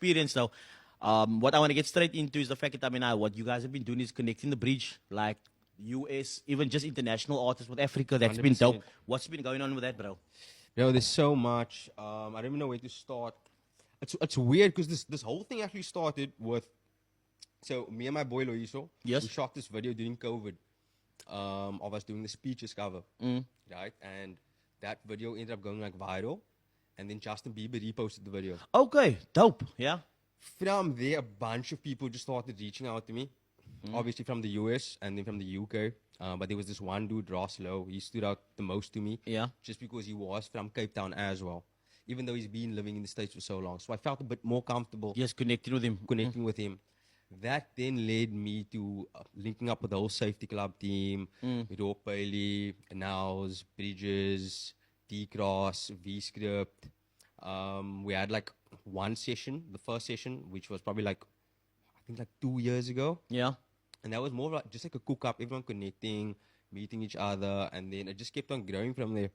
experience now. What I want to get straight into is the fact that, I mean, what you guys have been doing is connecting the bridge, like US, even just international artists with Africa. That's been dope. 100%. What's been going on with that, bro? Yo, there's so much. I don't even know where to start. It's weird because this whole thing actually started with. So me and my boy Loiso, Yes. we shot this video during COVID, of us doing the speeches cover, right? And that video ended up going like viral, and then Justin Bieber reposted the video. Okay, dope. Yeah. From there, a bunch of people just started reaching out to me, obviously from the US and then from the UK. But there was this one dude, Ross Lowe. He stood out the most to me, Yeah. just because he was from Cape Town as well, even though he's been living in the States for so long. So I felt a bit more comfortable Just connecting with him. connecting with him. That then led me to linking up with the whole safety club team, with Rock Bailey, Nows, Bridges, D-Cross, V-Script. We had like one session, the first session, which was probably like, I think like 2 years ago. Yeah. And that was more like just like a cook up, everyone connecting, meeting each other, and then it just kept on growing from there.